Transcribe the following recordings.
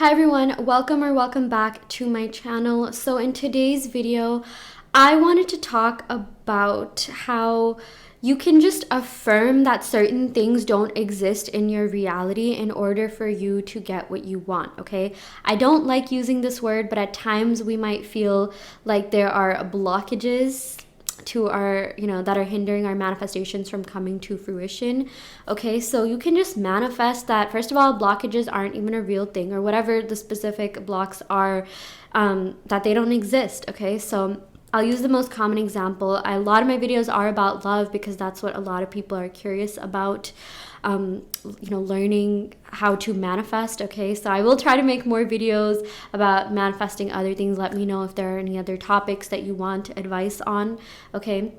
Hi everyone, welcome back to my channel. So in today's video, I wanted to talk about how you can just affirm that certain things don't exist in your reality in order for you to get what you want, okay? I don't like using this word, but at times we might feel like there are blockages to our, that are hindering our manifestations from coming to fruition. Okay, so you can just manifest that. First of all, blockages aren't even a real thing, or whatever the specific blocks are, that they don't exist. Okay, so I'll use the most common example. A lot of my videos are about love because that's what a lot of people are curious about. Learning how to manifest. Okay, so I will try to make more videos about manifesting other things. Let me know if there are any other topics that you want advice on. Okay,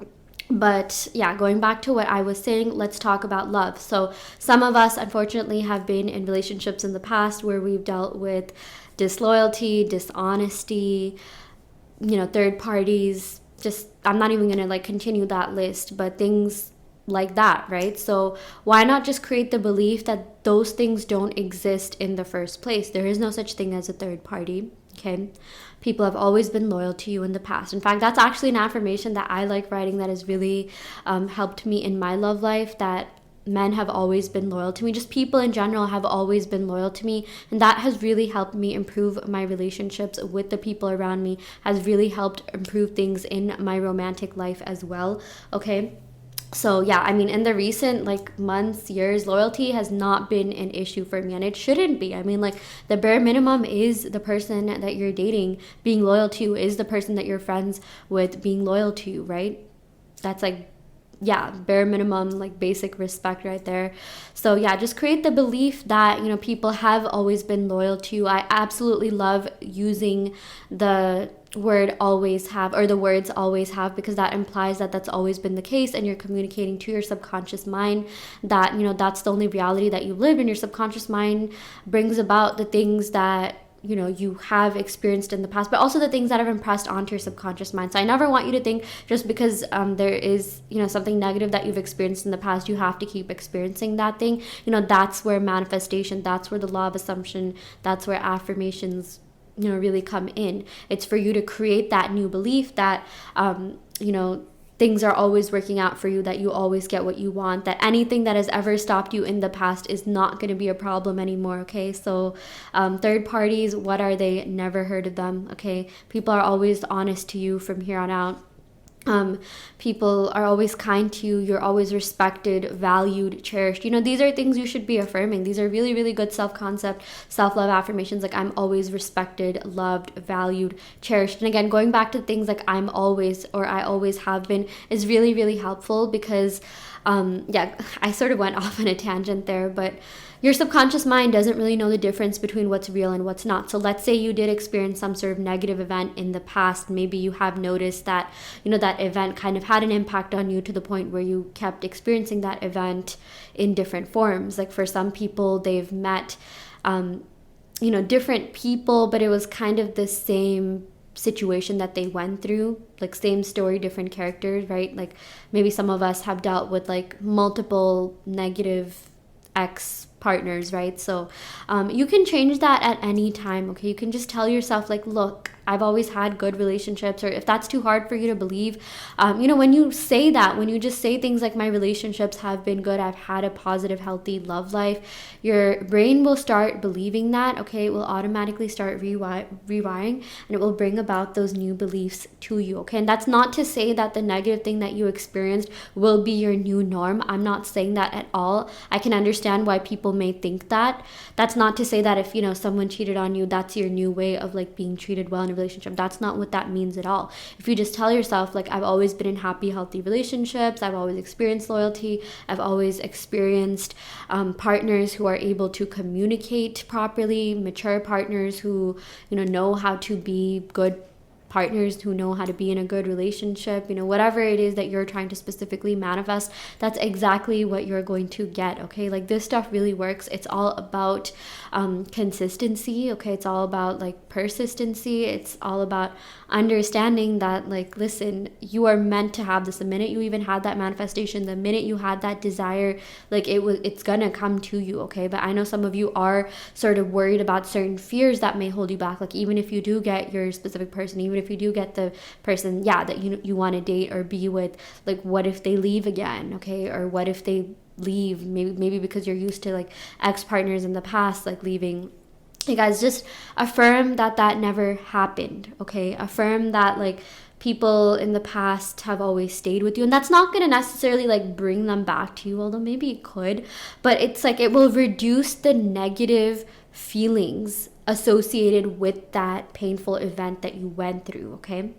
but yeah, going back to what I was saying, let's talk about love. So some of us unfortunately have been in relationships in the past where we've dealt with disloyalty, dishonesty, third parties. Just, I'm not even gonna continue that list, but things like that, right? So why not just create the belief that those things don't exist in the first place? There is no such thing as a third party. Okay, people have always been loyal to you in the past. In fact, that's actually an affirmation that I like writing that has really helped me in my love life, that men have always been loyal to me. Just people in general have always been loyal to me, and that has really helped me improve my relationships with the people around me, has really helped improve things in my romantic life as well. Okay, so yeah, I mean, in the recent months, years, loyalty has not been an issue for me, and it shouldn't be. I mean, the bare minimum is the person that you're dating being loyal to, is the person that you're friends with being loyal to, right? That's yeah, bare minimum, basic respect right there. So yeah, just create the belief that people have always been loyal to you. I absolutely love using the word always have, or the words always have, because that implies that that's always been the case, and you're communicating to your subconscious mind that that's the only reality that you live in. Your subconscious mind brings about the things that you have experienced in the past, but also the things that have impressed onto your subconscious mind. So I never want you to think just because there is something negative that you've experienced in the past, you have to keep experiencing that thing. That's where manifestation, that's where the law of assumption, that's where affirmations really come in. It's for you to create that new belief that things are always working out for you, that you always get what you want, that anything that has ever stopped you in the past is not going to be a problem anymore. Okay, so third parties, what are they? Never heard of them. Okay, people are always honest to you from here on out. People are always kind to you. You're always respected, valued, cherished. These are things you should be affirming. These are really, really good self-concept, self-love affirmations. I'm always respected, loved, valued, cherished. And again, going back to things like I'm always, or I always have been, is really, really helpful because, yeah, I sort of went off on a tangent there, but your subconscious mind doesn't really know the difference between what's real and what's not. So let's say you did experience some sort of negative event in the past. Maybe you have noticed that, that event kind of had an impact on you to the point where you kept experiencing that event in different forms. Like for some people, they've met, different people, but it was kind of the same situation that they went through, same story, different characters, right? Maybe some of us have dealt with multiple negative ex partners, right? So you can change that at any time. Okay, you can just tell yourself look, I've always had good relationships. Or if that's too hard for you to believe, when you say that, when you just say things like my relationships have been good, I've had a positive, healthy love life, your brain will start believing that. Okay, it will automatically start rewiring, and it will bring about those new beliefs to you. Okay, and that's not to say that the negative thing that you experienced will be your new norm. I'm not saying that at all. I can understand why people may think that. That's not to say that if someone cheated on you, that's your new way of being treated well in a relationship. That's not what that means at all. If you just tell yourself I've always been in happy, healthy relationships, I've always experienced loyalty, I've always experienced partners who are able to communicate properly, mature partners who know how to be good partners who know how to be in a good relationship, whatever it is that you're trying to specifically manifest, that's exactly what you're going to get. Okay, like this stuff really works. It's all about consistency. Okay, it's all about like persistency. It's all about understanding that, like, listen, you are meant to have this. The minute you even had that manifestation, the minute you had that desire, like it's gonna come to you. Okay, but I know some of you are sort of worried about certain fears that may hold you back. Like, even if you do get your specific person, even if you do get the person, that you want to date or be with, like, what if they leave again? Okay, or what if they leave maybe because you're used to like ex-partners in the past like leaving. Hey guys, just affirm that never happened. Okay, affirm that like people in the past have always stayed with you, and that's not going to necessarily like bring them back to you, although maybe it could, but it's like it will reduce the negative feelings associated with that painful event that you went through. Okay,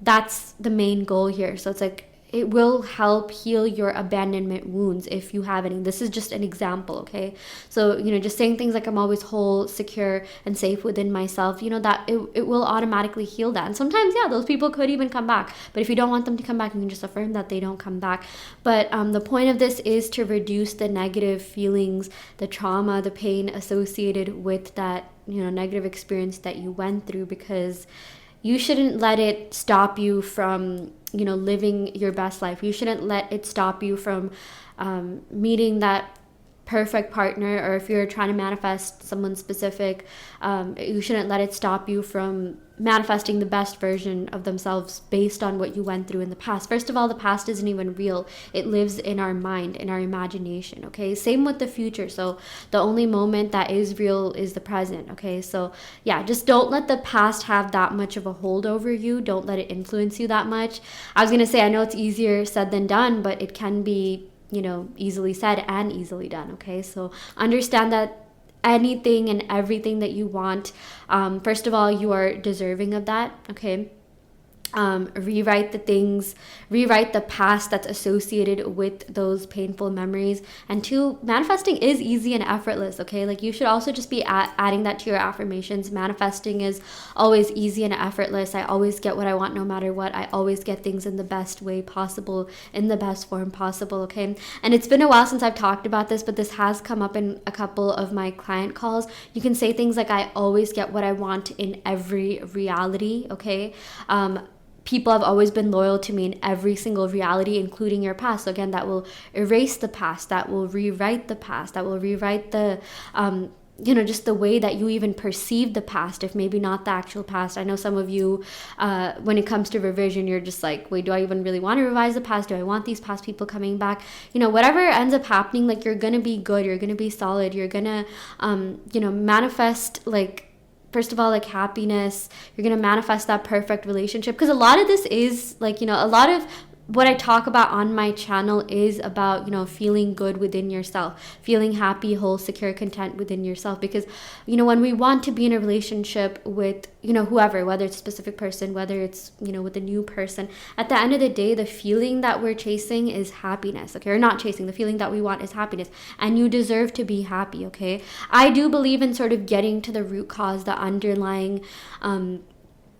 that's the main goal here. So it's like it will help heal your abandonment wounds if you have any. This is just an example, okay? So, just saying things like I'm always whole, secure, and safe within myself, that it will automatically heal that. And sometimes, those people could even come back. But if you don't want them to come back, you can just affirm that they don't come back. But the point of this is to reduce the negative feelings, the trauma, the pain associated with that, negative experience that you went through, because you shouldn't let it stop you from living your best life. You shouldn't let it stop you from meeting that perfect partner, or if you're trying to manifest someone specific, you shouldn't let it stop you from manifesting the best version of themselves based on what you went through in the past. First of all, the past isn't even real. It lives in our mind, in our imagination, okay? Same with the future. So the only moment that is real is the present, okay? So just don't let the past have that much of a hold over you. Don't let it influence you that much. I was gonna say, I know it's easier said than done, but it can be easily said and easily done. Okay, so understand that anything and everything that you want, first of all, you are deserving of that. Okay, rewrite the past that's associated with those painful memories. And two, manifesting is easy and effortless. Okay, like you should also just be adding that to your affirmations. Manifesting is always easy and effortless. I always get what I want no matter what. I always get things in the best way possible, in the best form possible. Okay, and it's been a while since I've talked about this, but this has come up in a couple of my client calls. You can say things like, I always get what I want in every reality. Okay, people have always been loyal to me in every single reality, including your past. So again, that will erase the past, that will rewrite the past, that will rewrite the just the way that you even perceive the past, if maybe not the actual past. I know some of you, when it comes to revision, you're just like, wait, do I even really want to revise the past? Do I want these past people coming back? Whatever ends up happening, like, you're gonna be good, you're gonna be solid, you're gonna manifest, like, first of all, like, happiness. You're going to manifest that perfect relationship, because a lot of this is like, a lot of what I talk about on my channel is about, feeling good within yourself, feeling happy, whole, secure, content within yourself. Because, when we want to be in a relationship with, whoever, whether it's a specific person, whether it's, with a new person, at the end of the day, the feeling that we're chasing is happiness, okay? Or not chasing, the feeling that we want is happiness. And you deserve to be happy, okay? I do believe in sort of getting to the root cause, the underlying,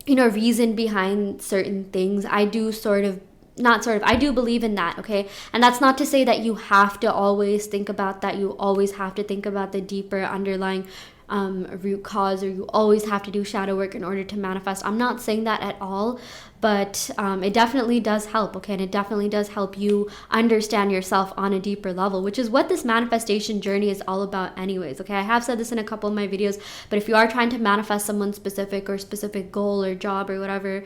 reason behind certain things. I do I do believe in that, okay? And that's not to say that you have to always think about that. You always have to think about the deeper underlying root cause, or you always have to do shadow work in order to manifest. I'm not saying that at all, but it definitely does help, okay? And it definitely does help you understand yourself on a deeper level, which is what this manifestation journey is all about anyways, okay? I have said this in a couple of my videos, but if you are trying to manifest someone specific or specific goal or job or whatever,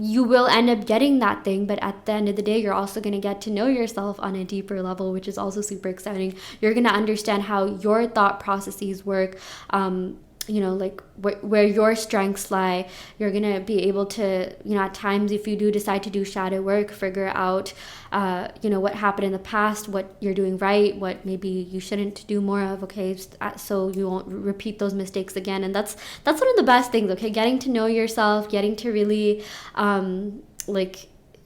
you will end up getting that thing, but at the end of the day, you're also going to get to know yourself on a deeper level, which is also super exciting. You're going to understand how your thought processes work, like where your strengths lie. You're gonna be able to, at times, if you do decide to do shadow work, figure out, what happened in the past, what you're doing right, what maybe you shouldn't do more of, okay, so you won't repeat those mistakes again. And that's one of the best things, okay? Getting to know yourself, getting to really,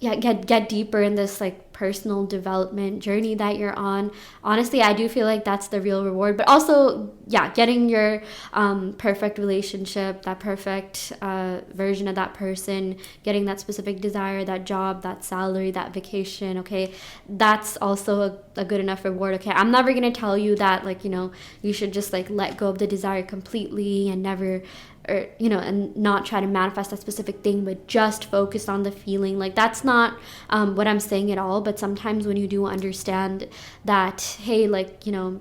get deeper in this, like, personal development journey that you're on. Honestly, I do feel like that's the real reward. But also, yeah, getting your perfect relationship, that perfect version of that person, getting that specific desire, that job, that salary, that vacation, okay, that's also a good enough reward. Okay, I'm never gonna tell you that, like, you know, you should just like let go of the desire completely and never, or, you know, and not try to manifest that specific thing, but just focus on the feeling. Like, that's not what I'm saying at all. But sometimes when you do understand that, hey, like, you know,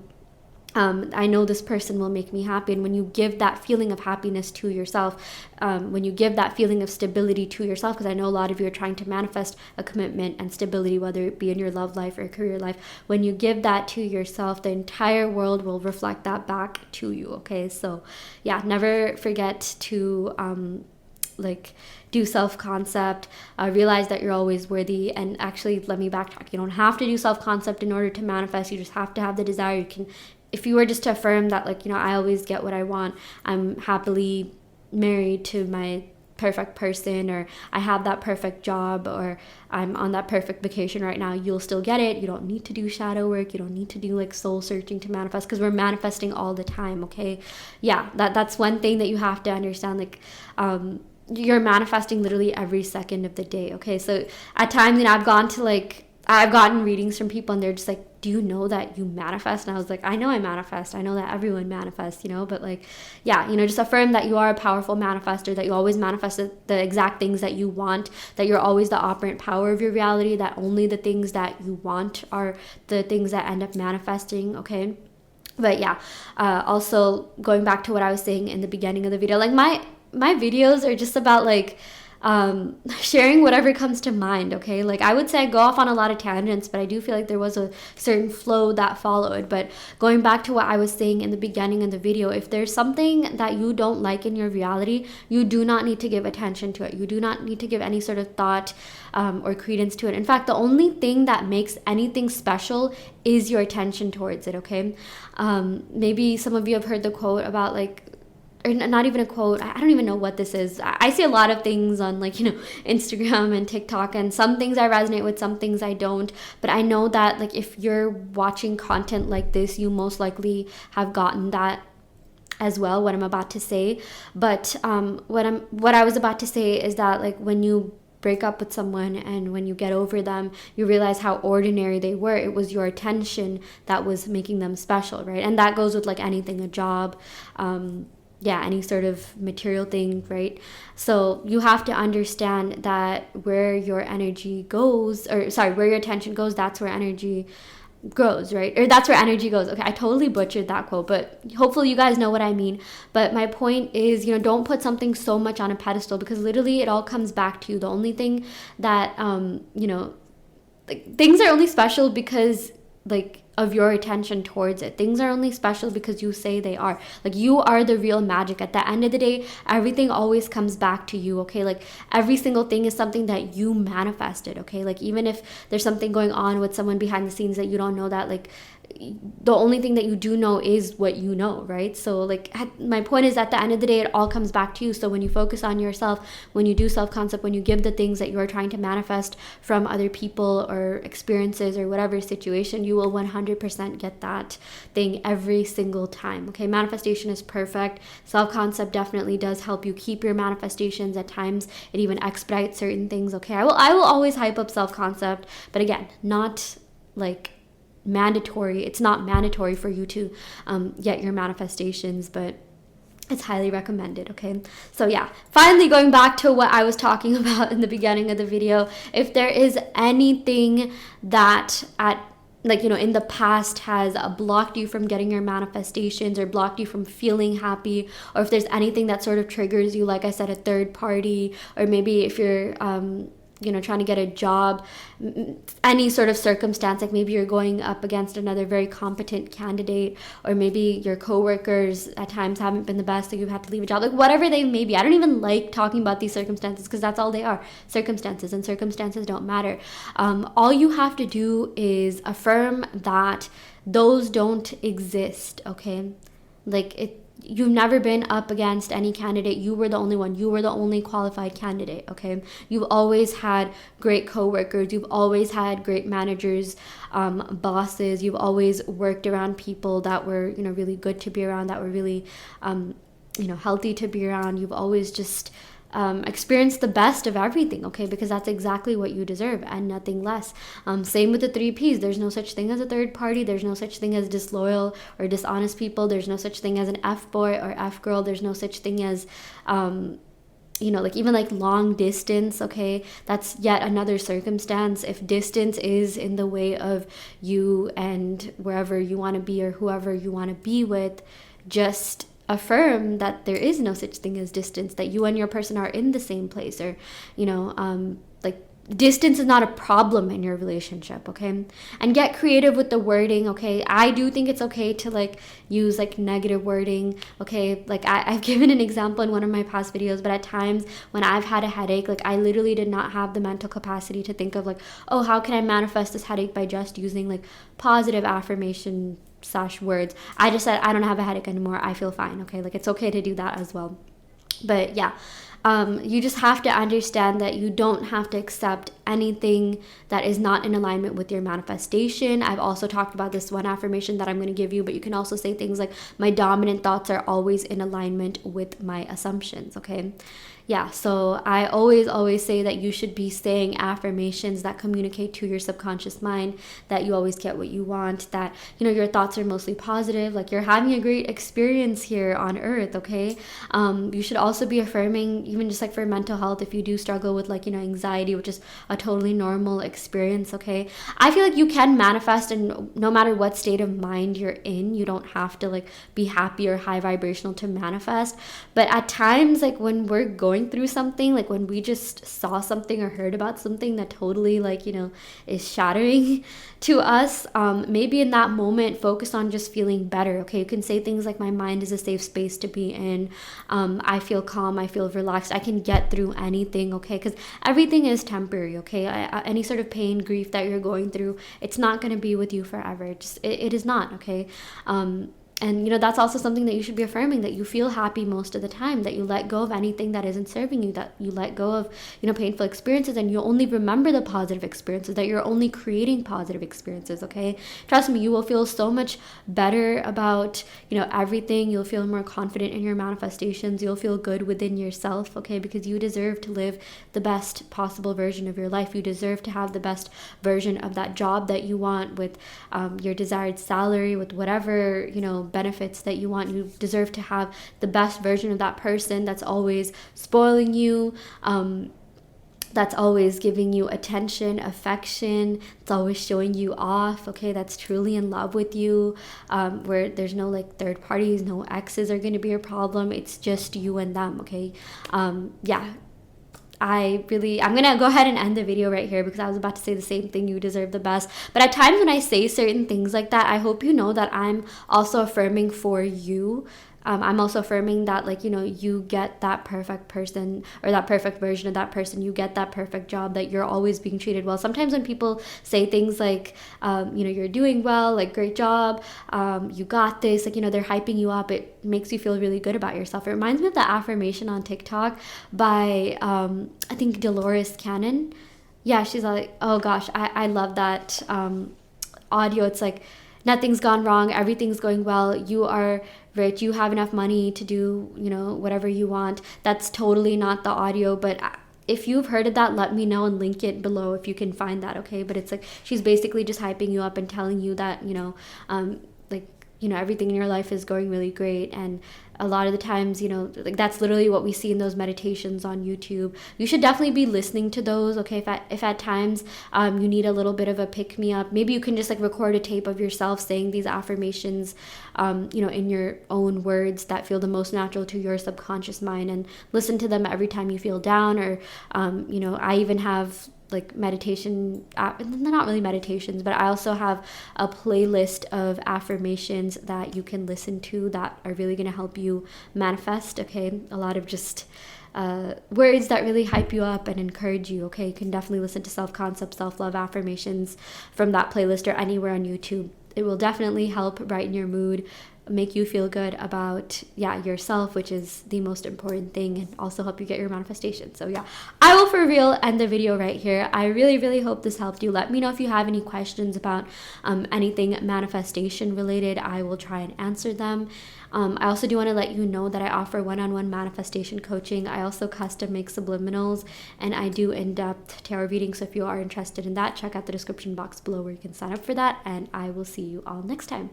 I know this person will make me happy. And when you give that feeling of happiness to yourself, when you give that feeling of stability to yourself, because I know a lot of you are trying to manifest a commitment and stability, whether it be in your love life or career life, when you give that to yourself, the entire world will reflect that back to you. Okay, so yeah, never forget to like do self-concept, realize that you're always worthy. And actually, let me backtrack, you don't have to do self-concept in order to manifest. You just have to have the desire. You can, if you were just to affirm that, like, you know, I always get what I want, I'm happily married to my perfect person, or I have that perfect job, or I'm on that perfect vacation right now, you'll still get it. You don't need to do shadow work. You don't need to do like soul searching to manifest, because we're manifesting all the time. Okay, yeah, that's one thing that you have to understand. Like, you're manifesting literally every second of the day. Okay, so at times, you know, I've gotten readings from people and they're just like, do you know that you manifest? And I was like, I know I manifest. I know that everyone manifests, you know, but like, yeah, you know, just affirm that you are a powerful manifester, that you always manifest the exact things that you want, that you're always the operant power of your reality, that only the things that you want are the things that end up manifesting. Okay. But yeah, also going back to what I was saying in the beginning of the video, like my videos are just about like, sharing whatever comes to mind. Okay, like I would say I go off on a lot of tangents, but I do feel like there was a certain flow that followed. But going back to what I was saying in the beginning of the video, if there's something that you don't like in your reality, you do not need to give attention to it. You do not need to give any sort of thought or credence to it. In fact, the only thing that makes anything special is your attention towards it. Okay, maybe some of you have heard the quote about like, or not even a quote, I don't even know what this is. I see a lot of things on, like, you know, Instagram and TikTok, and some things I resonate with, some things I don't. But I know that, like, if you're watching content like this, you most likely have gotten that as well, what I'm about to say. But what I was about to say is that, like, when you break up with someone and when you get over them, you realize how ordinary they were. It was your attention that was making them special, right? And that goes with like anything, a job, yeah, any sort of material thing, right? So you have to understand that where your energy goes, or sorry, where your attention goes, that's where energy grows, right? Or that's where energy goes. Okay, I totally butchered that quote, but hopefully you guys know what I mean. But my point is, you know, don't put something so much on a pedestal, because literally it all comes back to you. The only thing that, you know, like, things are only special because, like, of your attention towards it. Things are only special because you say they are. Like, you are the real magic. At the end of the day, everything always comes back to you. Okay, like every single thing is something that you manifested. Okay, like even if there's something going on with someone behind the scenes that you don't know, that like the only thing that you do know is what you know, right? So like my point is, at the end of the day, it all comes back to you. So when you focus on yourself, when you do self-concept, when you give the things that you are trying to manifest from other people or experiences or whatever situation, you will 100% get that thing every single time. Okay, manifestation is perfect. Self-concept definitely does help you keep your manifestations. At times it even expedites certain things. Okay, I will always hype up self-concept, but again, not like mandatory. It's not mandatory for you to get your manifestations, but it's highly recommended. Okay, so yeah, finally going back to what I was talking about in the beginning of the video, if there is anything that in the past has blocked you from getting your manifestations or blocked you from feeling happy, or if there's anything that sort of triggers you, like I said, a third party, or maybe if you're trying to get a job, any sort of circumstance, like maybe you're going up against another very competent candidate, or maybe your coworkers at times haven't been the best, so you've had to leave a job, like whatever they may be. I don't even like talking about these circumstances, because that's all they are, circumstances, and circumstances don't matter. All you have to do is affirm that those don't exist. Okay, like you've never been up against any candidate. You were the only one. You were the only qualified candidate, okay? You've always had great coworkers. You've always had great managers, bosses. You've always worked around people that were, you know, really good to be around, that were really, you know, healthy to be around. You've always just experience the best of everything, okay? Because that's exactly what you deserve and nothing less. Same with the 3Ps. There's no such thing as a third party. There's no such thing as disloyal or dishonest people. There's no such thing as an F boy or F girl. There's no such thing as you know, like even like long distance, okay? That's yet another circumstance. If distance is in the way of you and wherever you want to be or whoever you want to be with, just affirm that there is no such thing as distance, that you and your person are in the same place, or, you know, like distance is not a problem in your relationship, okay? And get creative with the wording, okay? I do think it's okay to like use like negative wording, okay? Like I've given an example in one of my past videos, but at times when I've had a headache, like I literally did not have the mental capacity to think of like, oh, how can I manifest this headache by just using like positive affirmation / words. I just said, I don't have a headache anymore. I feel fine. Okay. Like it's okay to do that as well. But yeah, you just have to understand that you don't have to accept anything that is not in alignment with your manifestation. I've also talked about this one affirmation that I'm going to give you, but you can also say things like, my dominant thoughts are always in alignment with my assumptions. Okay. Yeah, so I always say that you should be saying affirmations that communicate to your subconscious mind that you always get what you want, that, you know, your thoughts are mostly positive, like you're having a great experience here on earth, okay? You should also be affirming, even just like for mental health, if you do struggle with like, you know, anxiety, which is a totally normal experience, okay? I feel like you can manifest, and no matter what state of mind you're in, you don't have to like be happy or high vibrational to manifest. But at times, like when we're going through something, like when we just saw something or heard about something that totally like, you know, is shattering to us, maybe in that moment focus on just feeling better, okay? You can say things like, my mind is a safe space to be in, I feel calm, I feel relaxed, I can get through anything, okay? Because everything is temporary, okay? Any sort of pain, grief that you're going through, it's not going to be with you forever. It is not, okay? And, you know, that's also something that you should be affirming, that you feel happy most of the time, that you let go of anything that isn't serving you, that you let go of, you know, painful experiences, and you only remember the positive experiences, that you're only creating positive experiences, okay? Trust me, you will feel so much better about, you know, everything. You'll feel more confident in your manifestations. You'll feel good within yourself, okay? Because you deserve to live the best possible version of your life. You deserve to have the best version of that job that you want, with your desired salary, with whatever, you know, benefits that you want. You deserve to have the best version of that person that's always spoiling you, that's always giving you attention, affection, that's always showing you off, okay? That's truly in love with you, where there's no like third parties, no exes are going to be a problem. It's just you and them, okay? Yeah. I'm gonna go ahead and end the video right here, because I was about to say the same thing. You deserve the best. But at times when I say certain things like that, I hope you know that I'm also affirming for you. I'm also affirming that, like, you know, you get that perfect person, or that perfect version of that person. You get that perfect job, that you're always being treated well. Sometimes when people say things like, you know, you're doing well, like, great job, you got this, like, you know, they're hyping you up. It makes you feel really good about yourself. It reminds me of the affirmation on TikTok by, I think, Dolores Cannon. Yeah, she's like, oh gosh, I love that audio. It's like, nothing's gone wrong, everything's going well, you are rich, you have enough money to do, you know, whatever you want. That's totally not the audio, but if you've heard of that, let me know and link it below if you can find that, okay? But it's like, she's basically just hyping you up and telling you that, you know, like, you know, everything in your life is going really great. And a lot of the times, you know, like, that's literally what we see in those meditations on YouTube. You should definitely be listening to those, okay? If at times you need a little bit of a pick-me-up, maybe you can just like record a tape of yourself saying these affirmations, you know, in your own words that feel the most natural to your subconscious mind, and listen to them every time you feel down. Or, you know, I even have like meditation, not really meditations, but I also have a playlist of affirmations that you can listen to that are really going to help you manifest, okay? A lot of just words that really hype you up and encourage you, okay? You can definitely listen to self-concept, self-love affirmations from that playlist, or anywhere on YouTube. It will definitely help brighten your mood, make you feel good about yourself, which is the most important thing, and also help you get your manifestation. So yeah, I will for real end the video right here. I really hope this helped you. Let me know if you have any questions about anything manifestation related. I will try and answer them. I also do want to let you know that I offer one-on-one manifestation coaching. I also custom make subliminals, and I do in-depth tarot readings. So if you are interested in that, check out the description box below where you can sign up for that, and I will see you all next time.